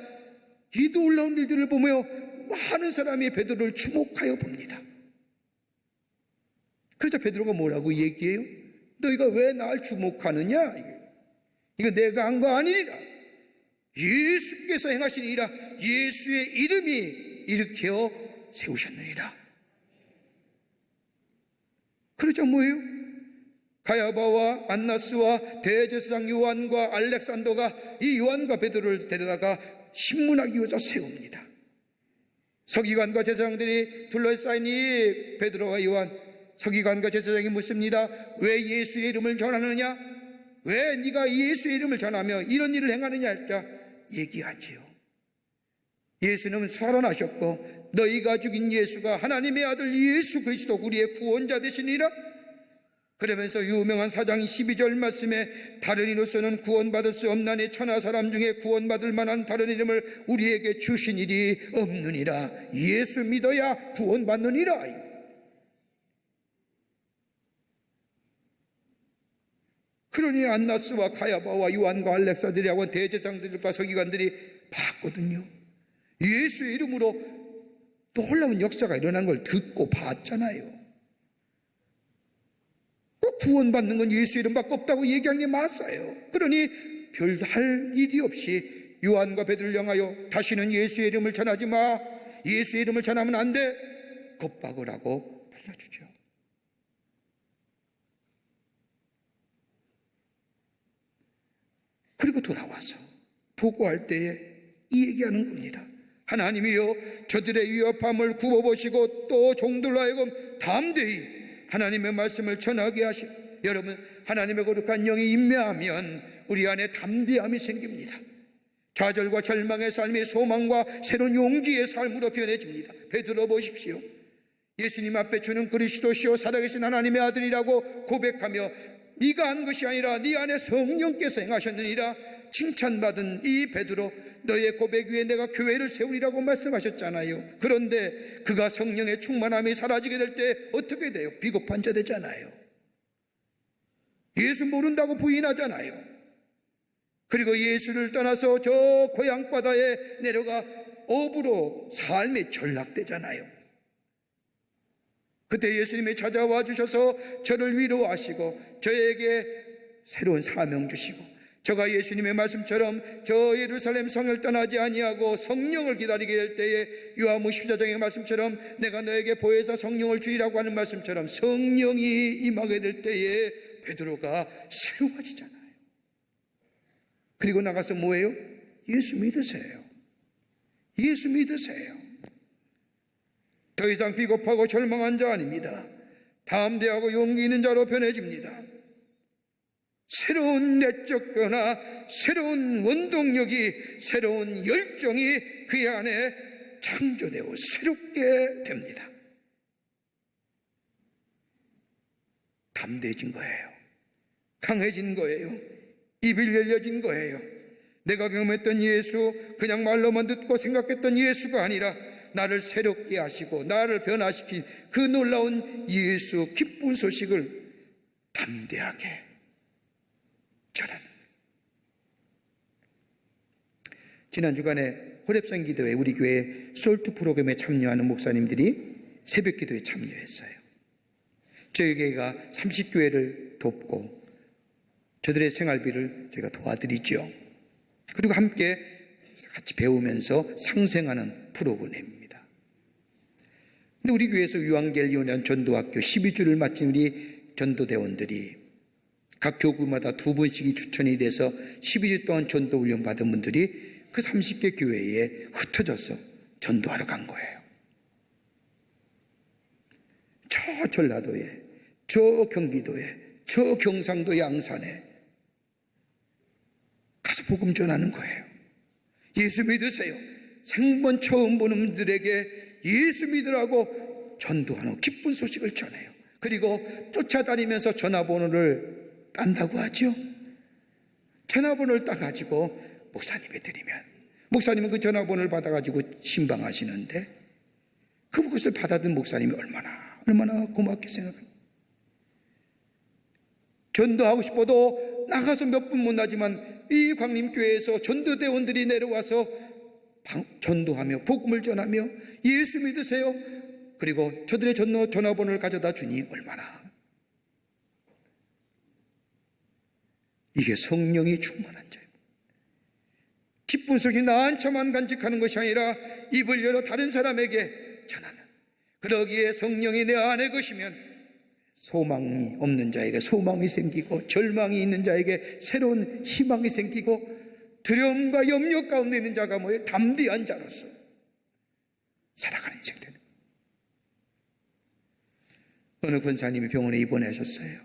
이 놀라운 일들을 보며 많은 사람이 베드로를 주목하여 봅니다. 그래서 베드로가 뭐라고 얘기해요? 너희가 왜 날 주목하느냐? 이거 내가 한 거 아니니라. 예수께서 행하신 일이라. 예수의 이름이 일으켜 세우셨느니라. 그러자 뭐예요? 가야바와 안나스와 대제사장 요한과 알렉산더가 이 요한과 베드로를 데려다가 신문하기 위해서 세웁니다. 서기관과 제사장들이 둘러싸인 이 베드로와 요한, 서기관과 제사장이 묻습니다. 왜 예수의 이름을 전하느냐? 왜 네가 예수의 이름을 전하며 이런 일을 행하느냐 할까 얘기하지요. 예수는 살아나셨고 너희가 죽인 예수가 하나님의 아들 예수 그리스도 우리의 구원자 되시니라. 그러면서 유명한 4장 12절 말씀에 다른 이로서는 구원받을 수 없나니 천하 사람 중에 구원받을 만한 다른 이름을 우리에게 주신 일이 없느니라. 예수 믿어야 구원받느니라. 그러니 안나스와 가야바와 요한과 알렉산드리아와 대제사장들과 서기관들이 봤거든요. 예수의 이름으로 놀라운 역사가 일어난 걸 듣고 봤잖아요. 구원받는 건 예수 이름밖에 없다고 얘기한 게 맞아요. 그러니 별 할 일이 없이 요한과 베드로를 향하여 다시는 예수의 이름을 전하지 마. 예수의 이름을 전하면 안 돼. 겁박으라고 불러주죠. 그리고 돌아와서 보고할 때에 이 얘기하는 겁니다. 하나님이여 저들의 위협함을 굽어보시고 또 종들로 하여금 담대히 하나님의 말씀을 전하게 하시고 여러분, 하나님의 거룩한 영이 임매하면 우리 안에 담대함이 생깁니다. 좌절과 절망의 삶이 소망과 새로운 용기의 삶으로 변해집니다. 베드로 보십시오. 예수님 앞에 주는 그리스도시요 살아계신 하나님의 아들이라고 고백하며 네가 한 것이 아니라 네 안에 성령께서 행하셨느니라 칭찬받은 이 베드로, 너의 고백 위에 내가 교회를 세우리라고 말씀하셨잖아요. 그런데 그가 성령의 충만함이 사라지게 될 때 어떻게 돼요? 비겁한 자 되잖아요. 예수 모른다고 부인하잖아요. 그리고 예수를 떠나서 저 고향바다에 내려가 업으로 삶에 전락되잖아요. 그때 예수님이 찾아와 주셔서 저를 위로하시고 저에게 새로운 사명 주시고, 저가 예수님의 말씀처럼 저 예루살렘 성을 떠나지 아니하고 성령을 기다리게 될 때에 요한복음 14장의 말씀처럼 내가 너에게 보혜사 성령을 주리라고 하는 말씀처럼 성령이 임하게 될 때에 베드로가 새로워지잖아요. 그리고 나가서 뭐예요? 예수 믿으세요. 예수 믿으세요. 더 이상 비겁하고 절망한 자 아닙니다. 담대하고 용기 있는 자로 변해집니다. 새로운 내적 변화, 새로운 원동력이, 새로운 열정이 그의 안에 창조되고 새롭게 됩니다. 담대해진 거예요. 강해진 거예요. 입이 열려진 거예요. 내가 경험했던 예수, 그냥 말로만 듣고 생각했던 예수가 아니라 나를 새롭게 하시고 나를 변화시킨 그 놀라운 예수 기쁜 소식을 담대하게 전하는. 지난 주간에 호렙산 기도회 우리 교회 솔트 프로그램에 참여하는 목사님들이 새벽 기도에 참여했어요. 저희 교회가 30교회를 돕고 저들의 생활비를 저희가 도와드리죠. 그리고 함께 같이 배우면서 상생하는 프로그램입니다. 근데 우리 교회에서 유한겔리온 전도학교 12주를 마친 우리 전도대원들이 각 교구마다 2분씩이 추천이 돼서 12주 동안 전도 훈련 받은 분들이 그 30개 교회에 흩어져서 전도하러 간 거예요. 저 전라도에, 저 경기도에, 저 경상도 양산에 가서 복음 전하는 거예요. 예수 믿으세요. 생전 처음 보는 분들에게 예수 믿으라고 전도하는 기쁜 소식을 전해요. 그리고 쫓아다니면서 전화번호를 딴다고 하죠. 전화번호를 따가지고 목사님에 드리면 목사님은 그 전화번호를 받아가지고 신방하시는데 그것을 받아든 목사님이 얼마나 고맙게 생각합니다. 전도하고 싶어도 나가서 몇 분 못 나지만 이 광림교회에서 전도대원들이 내려와서 전도하며 복음을 전하며 예수 믿으세요. 그리고 저들의 전화번호를 가져다 주니 얼마나. 이게 성령이 충만한 자예요. 기쁜 소식이 나 한차만 간직하는 것이 아니라 입을 열어 다른 사람에게 전하는. 그러기에 성령이 내 안에 거시면 소망이 없는 자에게 소망이 생기고 절망이 있는 자에게 새로운 희망이 생기고 두려움과 염려 가운데 있는 자가 뭐예요? 담대한 자로서 살아가는 인생 되는. 어느 권사님이 병원에 입원하셨어요.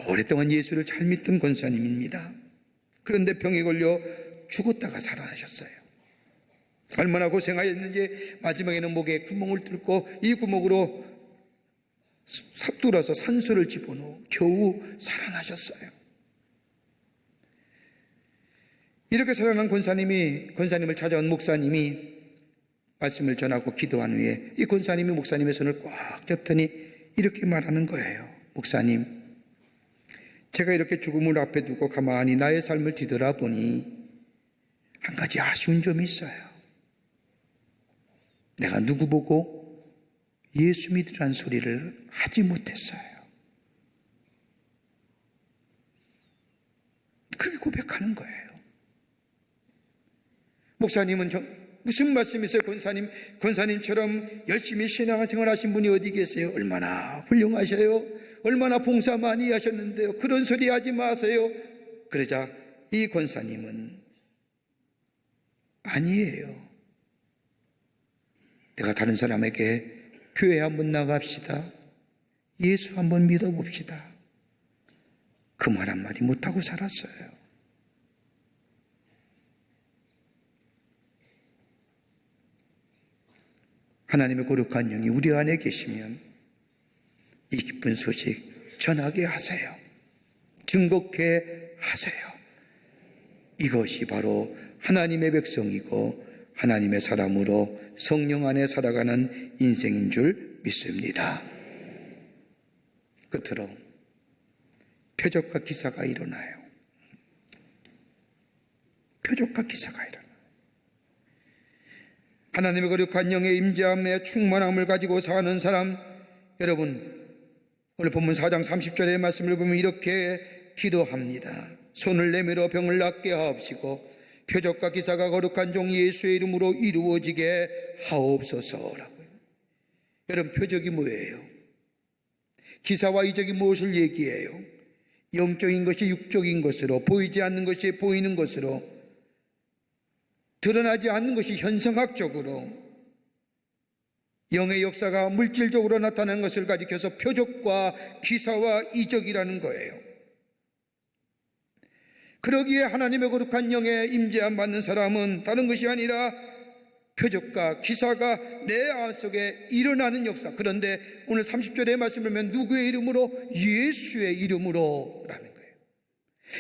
오랫동안 예수를 잘 믿던 권사님입니다. 그런데 병에 걸려 죽었다가 살아나셨어요. 얼마나 고생하였는지 마지막에는 목에 구멍을 뚫고 이 구멍으로 뚫어서 산소를 집어넣어 겨우 살아나셨어요. 이렇게 살아난 권사님을 찾아온 목사님이 말씀을 전하고 기도한 후에 이 권사님이 목사님의 손을 꽉 잡더니 이렇게 말하는 거예요. 목사님, 제가 이렇게 죽음을 앞에 두고 가만히 나의 삶을 뒤돌아보니 한 가지 아쉬운 점이 있어요. 내가 누구 보고 예수 믿으라는 소리를 하지 못했어요. 그렇게 고백하는 거예요. 목사님은 무슨 말씀이세요? 권사님처럼 열심히 신앙생활 하신 분이 어디 계세요? 얼마나 훌륭하셔요? 얼마나 봉사 많이 하셨는데요? 그런 소리 하지 마세요. 그러자 이 권사님은 아니에요. 내가 다른 사람에게 교회 한번 나갑시다. 예수 한번 믿어봅시다. 그 말 한마디 못하고 살았어요. 하나님의 거룩한 영이 우리 안에 계시면 이 기쁜 소식 전하게 하세요. 증거케 하세요. 이것이 바로 하나님의 백성이고 하나님의 사람으로 성령 안에 살아가는 인생인 줄 믿습니다. 끝으로 표적과 기사가 일어나요. 표적과 기사가 일어나요. 하나님의 거룩한 영의 임재함에 충만함을 가지고 사는 사람, 여러분 오늘 본문 4장 30절의 말씀을 보면 이렇게 기도합니다. 손을 내밀어 병을 낫게 하옵시고 표적과 기사가 거룩한 종 예수의 이름으로 이루어지게 하옵소서라고요. 여러분 표적이 뭐예요? 기사와 이적이 무엇을 얘기해요? 영적인 것이 육적인 것으로, 보이지 않는 것이 보이는 것으로, 드러나지 않는 것이 현상학적으로, 영의 역사가 물질적으로 나타나는 것을 가리켜서 표적과 기사와 이적이라는 거예요. 그러기에 하나님의 거룩한 영에 임재함 받는 사람은 다른 것이 아니라 표적과 기사가 내 안에 속에 일어나는 역사. 그런데 오늘 30절의 말씀을 보면 누구의 이름으로? 예수의 이름으로 라는 거예요.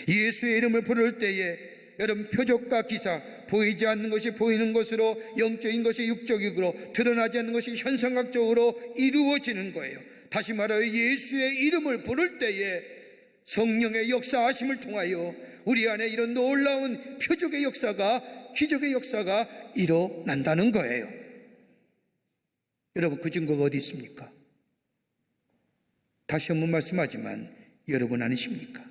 예수의 이름을 부를 때에 여러분 표적과 기사, 보이지 않는 것이 보이는 것으로, 영적인 것이 육적으로, 드러나지 않는 것이 현상학적으로 이루어지는 거예요. 다시 말하여 예수의 이름을 부를 때에 성령의 역사하심을 통하여 우리 안에 이런 놀라운 표적의 역사가, 기적의 역사가 일어난다는 거예요. 여러분 그 증거가 어디 있습니까? 다시 한번 말씀하지만 여러분 아니십니까?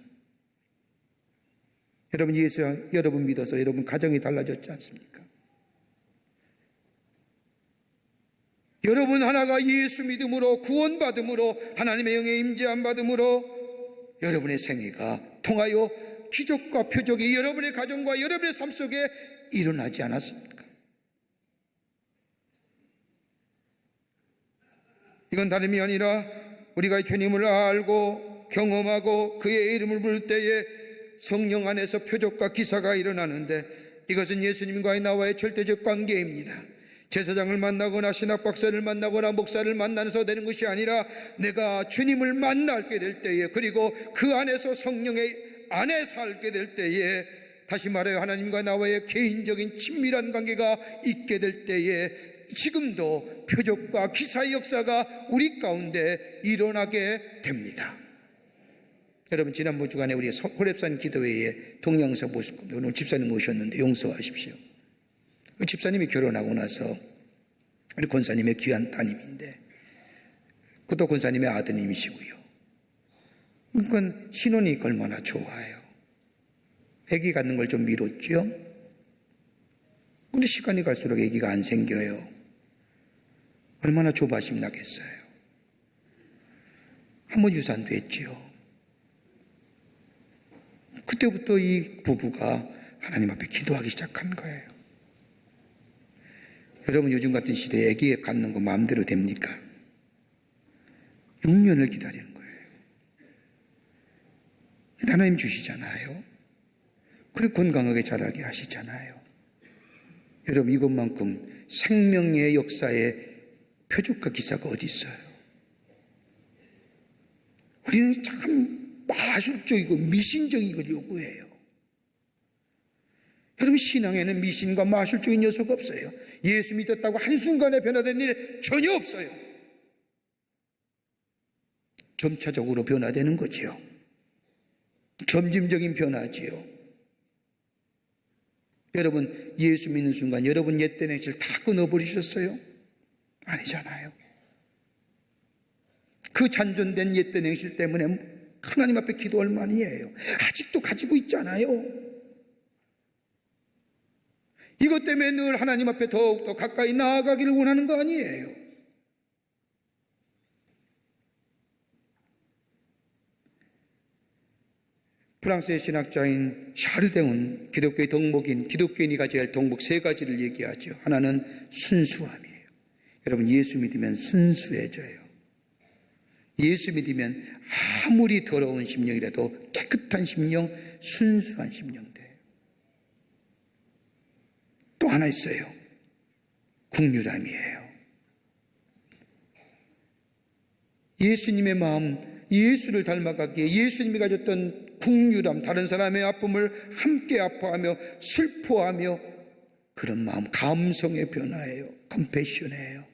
여러분 예수 여러분 믿어서 여러분 가정이 달라졌지 않습니까? 여러분 하나가 예수 믿음으로 구원받음으로 하나님의 영에 임재함 받음으로 여러분의 생애가 통하여 기적과 표적이 여러분의 가정과 여러분의 삶 속에 일어나지 않았습니까? 이건 다름이 아니라 우리가 주님을 알고 경험하고 그의 이름을 부를 때에 성령 안에서 표적과 기사가 일어나는데 이것은 예수님과의 나와의 절대적 관계입니다. 제사장을 만나거나 신학박사를 만나거나 목사를 만나서 되는 것이 아니라 내가 주님을 만나게 될 때에, 그리고 그 안에서 성령의 안에 살게 될 때에, 다시 말하여 하나님과 나와의 개인적인 친밀한 관계가 있게 될 때에 지금도 표적과 기사의 역사가 우리 가운데 일어나게 됩니다. 여러분 지난번 주간에 우리 호렙산 기도회에 동영상 보실 겁니다. 오늘 집사님 오셨는데 용서하십시오. 집사님이 결혼하고 나서 우리 권사님의 귀한 따님인데 그것도 권사님의 아드님이시고요. 그러니까 신혼이 얼마나 좋아요. 아기 갖는 걸 좀 미뤘죠. 근데 시간이 갈수록 아기가 안 생겨요. 얼마나 조바심 나겠어요. 한번 유산도 했지요. 그때부터 이 부부가 하나님 앞에 기도하기 시작한 거예요. 여러분 요즘 같은 시대에 아기 갖는 거 마음대로 됩니까? 6년을 기다리는 거예요. 하나님 주시잖아요. 그리고 건강하게 자라게 하시잖아요. 여러분 이것만큼 생명의 역사에 표적과 기사가 어디 있어요? 우리는 참 마술적이고 미신적인 걸 요구해요. 여러분 신앙에는 미신과 마술적인 요소가 없어요. 예수 믿었다고 한순간에 변화된 일 전혀 없어요. 점차적으로 변화되는 거지요. 점진적인 변화지요. 여러분 예수 믿는 순간 여러분 옛된 행실 다 끊어버리셨어요? 아니잖아요. 그 잔존된 옛된 행실 때문에 하나님 앞에 기도할 만이에요. 아직도 가지고 있잖아요. 이것 때문에 늘 하나님 앞에 더욱더 가까이 나아가기를 원하는 거 아니에요. 프랑스의 신학자인 샤르댕은 기독교의 덕목인 기독교인이 가져야 할 덕목 3가지를 얘기하죠. 하나는 순수함이에요. 여러분 예수 믿으면 순수해져요. 예수 믿으면 아무리 더러운 심령이라도 깨끗한 심령, 순수한 심령 돼. 또 하나 있어요. 국률함이에요. 예수님의 마음, 예수를 닮아가기에 예수님이 가졌던 국률함, 다른 사람의 아픔을 함께 아파하며 슬퍼하며 그런 마음, 감성의 변화예요. 컴패션이에요.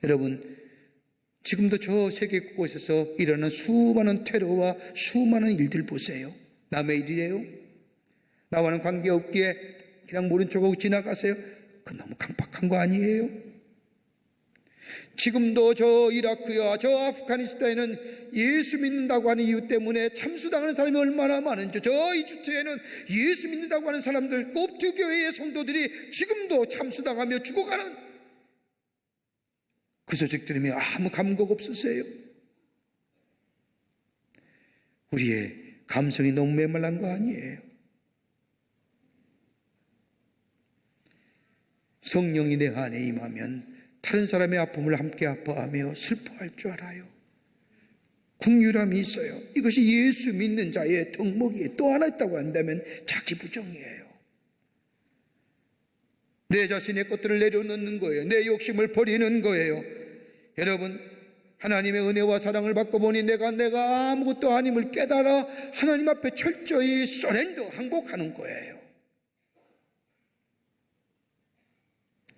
여러분, 지금도 저 세계 곳곳에서 일어나는 수많은 테러와 수많은 일들 보세요. 남의 일이에요. 나와는 관계없기에 그냥 모른 척하고 지나가세요. 그건 너무 강팍한 거 아니에요? 지금도 저 이라크와 저 아프가니스탄에는 예수 믿는다고 하는 이유 때문에 참수당하는 사람이 얼마나 많은지, 저 이집트에는 예수 믿는다고 하는 사람들, 꼽투 교회의 성도들이 지금도 참수당하며 죽어가는 그 소식 들으면 아무 감각 없으세요? 우리의 감성이 너무 메말란 거 아니에요? 성령이 내 안에 임하면 다른 사람의 아픔을 함께 아파하며 슬퍼할 줄 알아요. 국률함이 있어요. 이것이 예수 믿는 자의 덕목이에요. 또 하나 있다고 한다면 자기 부정이에요. 내 자신의 것들을 내려놓는 거예요. 내 욕심을 버리는 거예요. 여러분, 하나님의 은혜와 사랑을 받고 보니 내가 아무것도 아님을 깨달아 하나님 앞에 철저히 서렌더, 항복하는 거예요.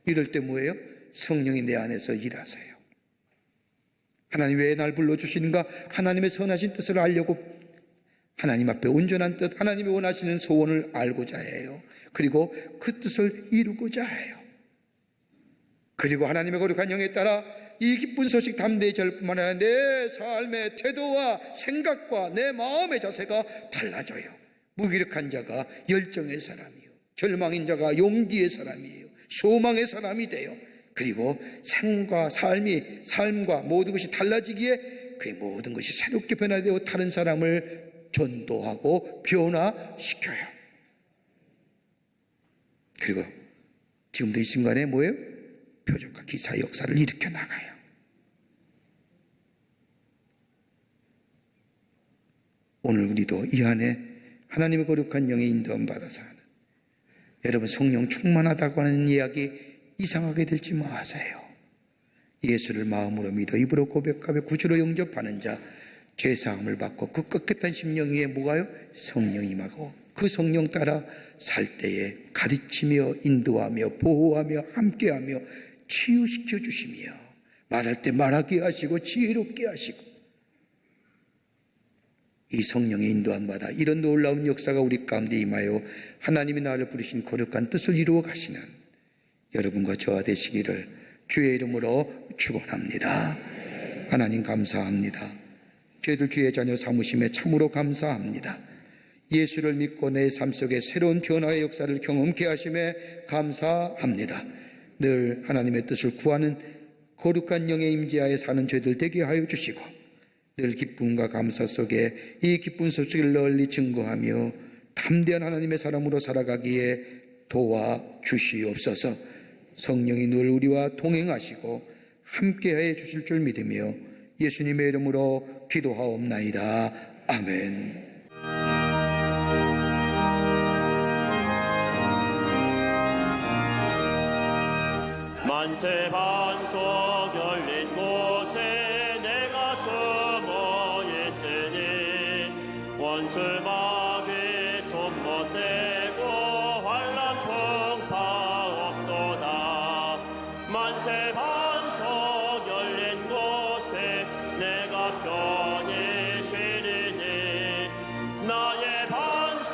이럴 때 뭐예요? 성령이 내 안에서 일하세요. 하나님 왜 날 불러주시는가? 하나님의 선하신 뜻을 알려고 하나님 앞에 온전한 뜻, 하나님이 원하시는 소원을 알고자 해요. 그리고 그 뜻을 이루고자 해요. 그리고 하나님의 거룩한 영에 따라 이 기쁜 소식 담대히 전할 뿐만 아니라 내 삶의 태도와 생각과 내 마음의 자세가 달라져요. 무기력한 자가 열정의 사람이요, 절망인 자가 용기의 사람이에요. 소망의 사람이 돼요. 그리고 삶과 모든 것이 달라지기에 그 모든 것이 새롭게 변화되어 다른 사람을 전도하고 변화시켜요. 그리고 지금도 이 순간에 뭐예요? 표적과 기사의 역사를 일으켜 나가요. 오늘 우리도 이 안에 하나님의 거룩한 영의 인도함 받아서 하는, 여러분 성령 충만하다고 하는 이야기 이상하게 들지 마세요. 예수를 마음으로 믿어 입으로 고백하며 구주로 영접하는 자, 죄사함을 받고 그 깨끗한 심령 위에 뭐가요? 성령이 임하고 그 성령 따라 살 때에 가르치며 인도하며 보호하며 함께하며 치유시켜 주시며 말할 때 말하게 하시고 지혜롭게 하시고, 이 성령의 인도함 받아 이런 놀라운 역사가 우리 가운데 임하여 하나님이 나를 부르신 거룩한 뜻을 이루어 가시는 여러분과 저와 되시기를 주의 이름으로 축원합니다. 하나님 감사합니다. 저희들 주의 자녀 삼으심에 참으로 감사합니다. 예수를 믿고 내 삶 속에 새로운 변화의 역사를 경험케 하심에 감사합니다. 늘 하나님의 뜻을 구하는 거룩한 영의 임재하에 사는 저희들 되게 하여 주시고, 늘 기쁨과 감사 속에 이 기쁜 소식을 널리 증거하며 담대한 하나님의 사람으로 살아가기에 도와주시옵소서. 성령이 늘 우리와 동행하시고 함께해 주실 줄 믿으며 예수님의 이름으로 기도하옵나이다. 아멘. 만세 반석 열린 곳에 내가 숨어 있으니 원수마귀 손 못 대고 환난 풍파 없도다. 만세 반석 열린 곳에 내가 편히 쉬리니 나의 반석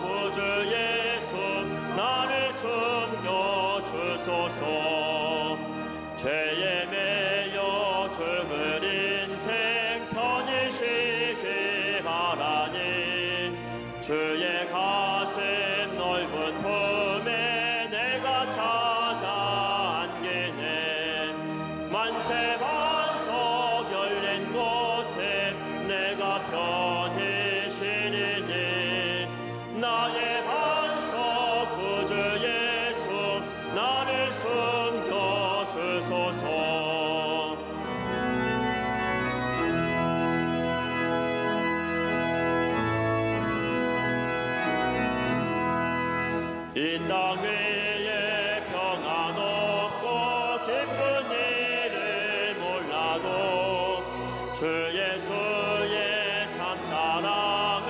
구주 예수 나를 숨겨 주소서. 죄에 매여 죽은 이 땅 위에 평안 없고 기쁜 일을 몰라도 주 예수의 참 사랑을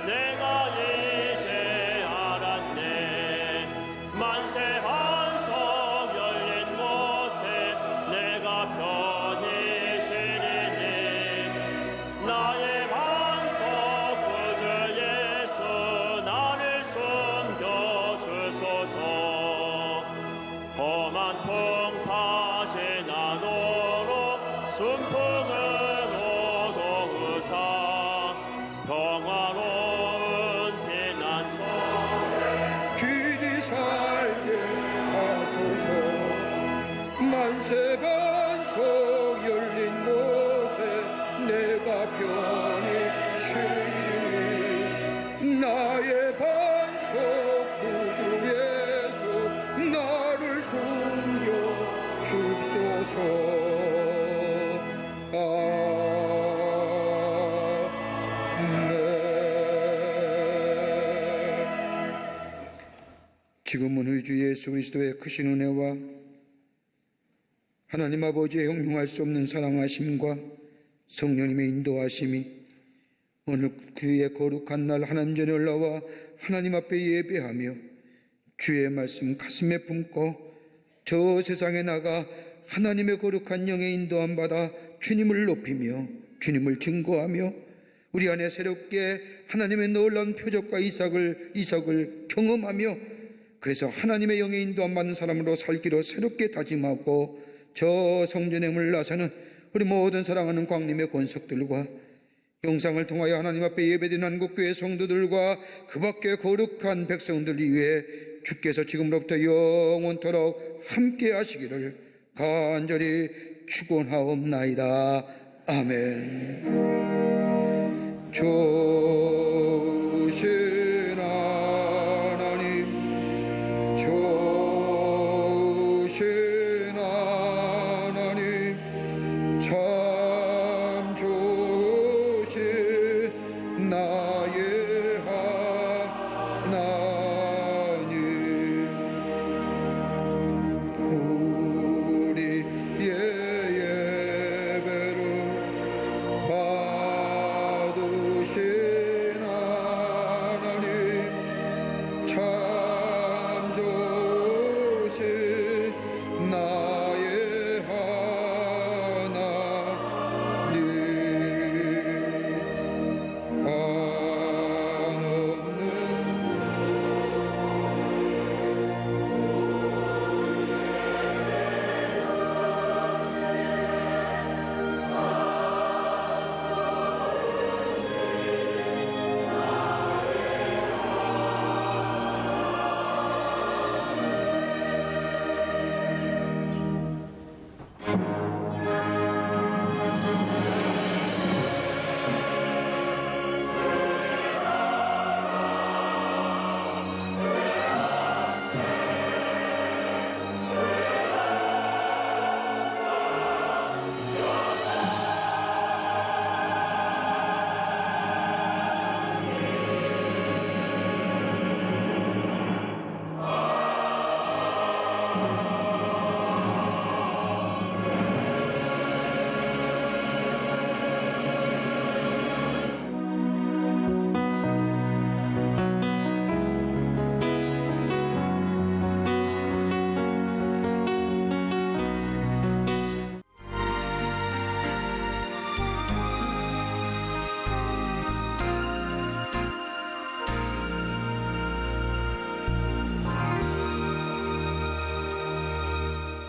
내가 이제 알았네. 만세 반석 열린 곳에 내가 편히 쉬리니 나의 반석 구주 예수 나를 숨겨 주소서. 험한 풍파 지나도록 순풍으로 도우사 평화로운 피난처 길이 살게 하소서. 만세 반석 열린 곳에 내가 편히 쉬리니 나의 반석 구주 예수 나를 숨겨 주소서. 지금은 우리 주 예수 그리스도의 크신 은혜와 하나님 아버지의 형용할 수 없는 사랑하심과 성령님의 인도하심이 오늘 그의 거룩한 날 하나님 전에 올라와 하나님 앞에 예배하며 주의 말씀 가슴에 품고 저 세상에 나가 하나님의 거룩한 영의 인도함 받아 주님을 높이며 주님을 증거하며 우리 안에 새롭게 하나님의 놀라운 표적과 이삭을 경험하며 그래서 하나님의 영의 인도함 받는 사람으로 살기로 새롭게 다짐하고 저 성전에 물러서는 우리 모든 사랑하는 광림의 권석들과 영상을 통하여 하나님 앞에 예배드리는 한국교회 성도들과 그 밖의 거룩한 백성들 위해 주께서 지금부터 영원토록 함께 하시기를 간절히 축원하옵나이다. 아멘.